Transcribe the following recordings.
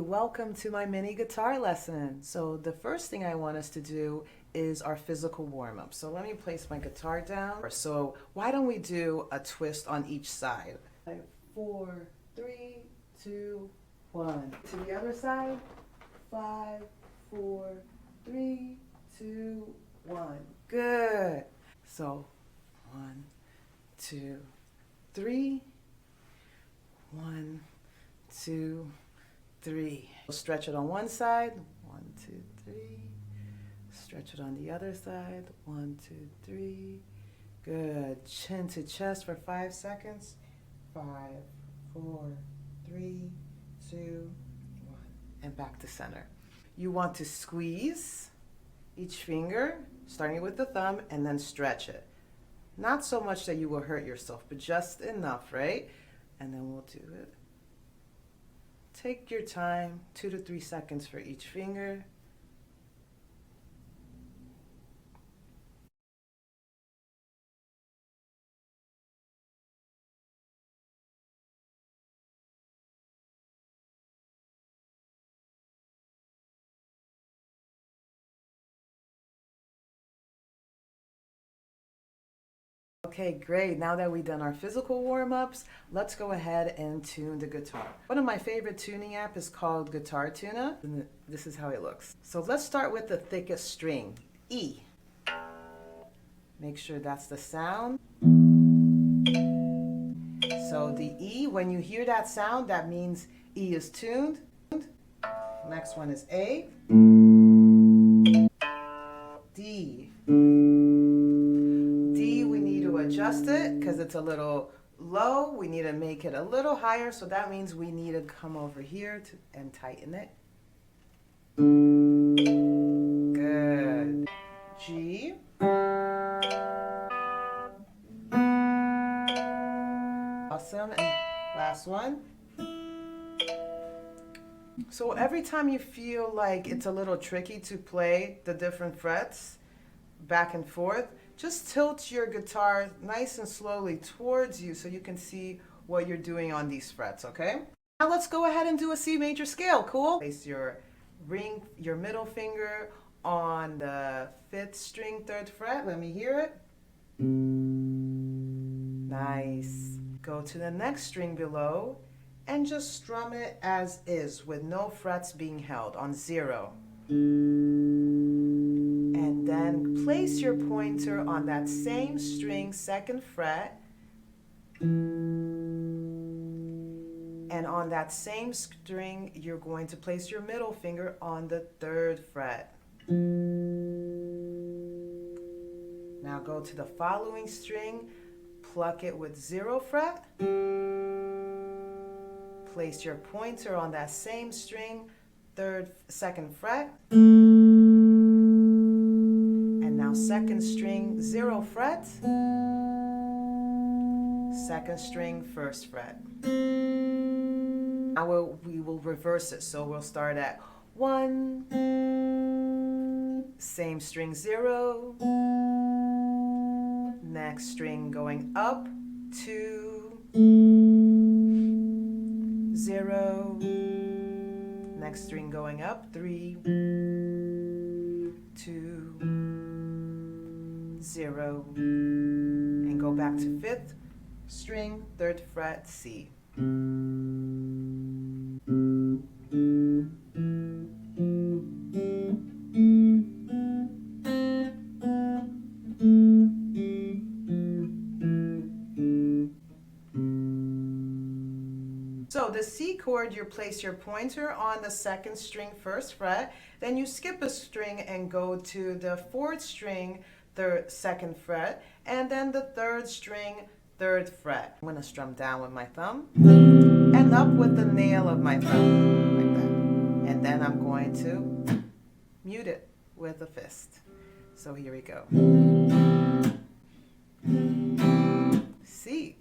welcome to my mini guitar lesson. So the first thing I want us to do is our physical warm-up. So let me place my guitar down. So why don't we do a twist on each side? 5, 4, 3, 2, 1. To the other side. 5, 4, 3, 2, 1. Good. So 1, 2, 3. 1, 2, 3. Stretch it on one side. 1, 2, 3. Stretch it on the other side. 1, 2, 3. Good. Chin to chest for 5 seconds. 5, 4, 3, 2, 1. And back to center. You want to squeeze each finger, starting with the thumb, and then stretch it. Not so much that you will hurt yourself, but just enough, right? And then we'll do it. Take your time, 2 to 3 seconds for each finger. Okay, great. Now that we've done our physical warm-ups, let's go ahead and tune the guitar. One of my favorite tuning apps is called Guitar Tuna. And this is how it looks. So let's start with the thickest string, E. Make sure that's the sound. So the E, when you hear that sound, that means E is tuned. Next one is A. D. Adjust it because it's a little low. We need to make it a little higher, so that means we need to come over here and tighten it. Good. G. Awesome. And last one. So every time you feel like it's a little tricky to play the different frets back and forth, just tilt your guitar nice and slowly towards you so you can see what you're doing on these frets, okay? Now let's go ahead and do a C major scale, cool? Place your middle finger on the 5th string, 3rd fret. Let me hear it. Nice. Go to the next string below and just strum it as is with no frets being held on 0. And then place your pointer on that same string, 2nd fret. And on that same string, you're going to place your middle finger on the 3rd fret. Now go to the following string, pluck it with 0 fret. Place your pointer on that same string, 2nd fret. 2nd string, 0 fret. 2nd string, 1st fret. Now we will reverse it. So we'll start at 1, same string, 0. Next string going up, 2, 0. Next string going up, 3, 2, 0, and go back to 5th string, 3rd fret, C. So the C chord, you place your pointer on the 2nd string, 1st fret, then you skip a string and go to the 4th string, 2nd fret, and then the 3rd string, 3rd fret. I'm going to strum down with my thumb and up with the nail of my thumb, like that. And then I'm going to mute it with a fist. So here we go. C.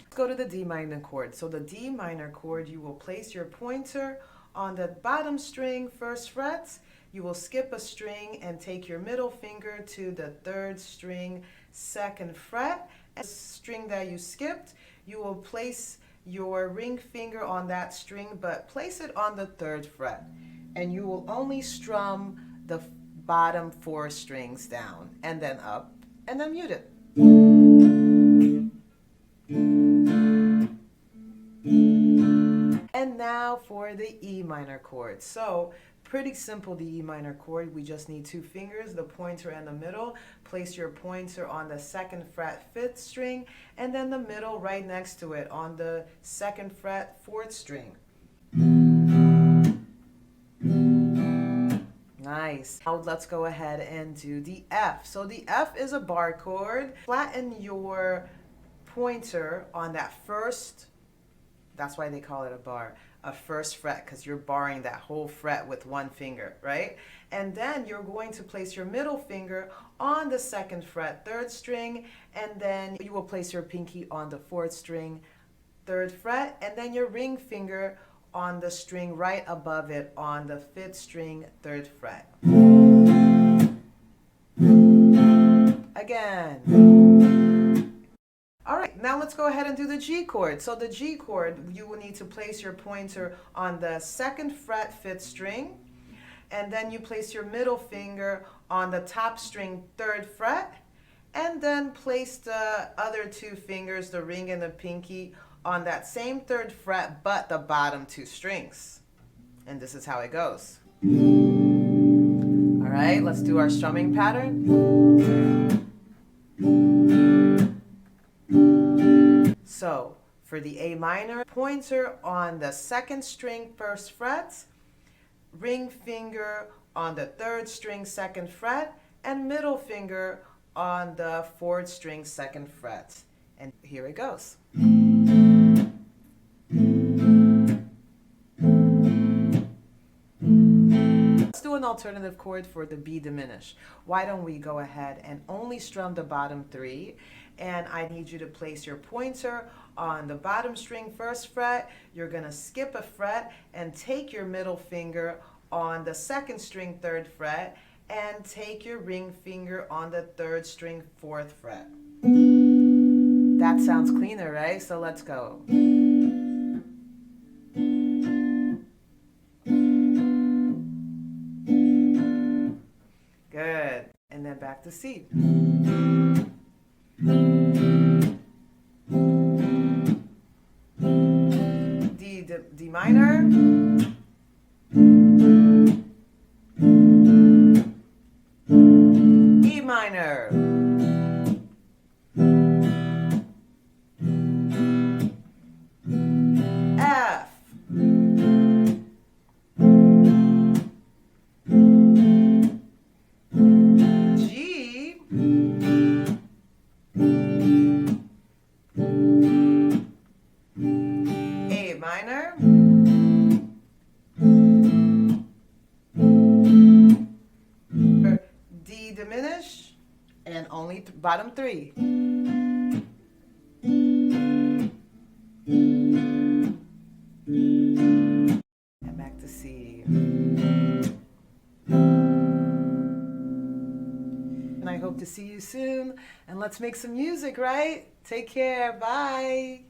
Let's go to the D minor chord. So the D minor chord, you will place your pointer on the bottom string, 1st fret. You will skip a string and take your middle finger to the 3rd string, 2nd fret. And the string that you skipped, you will place your ring finger on that string, but place it on the 3rd fret. And you will only strum the bottom 4 strings down and then up and then mute it. And now for the E minor chord. So pretty simple, the E minor chord. We just need 2 fingers, the pointer and the middle. Place your pointer on the 2nd fret 5th string, and then the middle right next to it on the 2nd fret 4th string. Nice. Now let's go ahead and do the F. So the F is a bar chord. Flatten your pointer on that first, that's why they call it a bar, a 1st fret, because you're barring that whole fret with 1 finger, right? And then you're going to place your middle finger on the 2nd fret 3rd string, and then you will place your pinky on the 4th string 3rd fret, and then your ring finger on the string right above it on the 5th string 3rd fret. Again. All right, now let's go ahead and do the G chord. So the G chord, you will need to place your pointer on the 2nd fret 5th string, and then you place your middle finger on the top string 3rd fret, and then place the other 2 fingers, the ring and the pinky, on that same 3rd fret, but the bottom 2 strings. And this is how it goes. All right, let's do our strumming pattern. So for the A minor, pointer on the 2nd string 1st fret, ring finger on the 3rd string 2nd fret, and middle finger on the 4th string 2nd fret. And here it goes. Let's do an alternative chord for the B diminished. Why don't we go ahead and only strum the bottom 3, and I need you to place your pointer on the bottom string 1st fret. You're going to skip a fret and take your middle finger on the 2nd string 3rd fret, and take your ring finger on the 3rd string 4th fret. That sounds cleaner, right? So let's go. Good. And then back to C. D minor. E minor. F. G. A minor. D diminished, and only bottom 3. And back to C. And I hope to see you soon, and let's make some music, right? Take care, bye.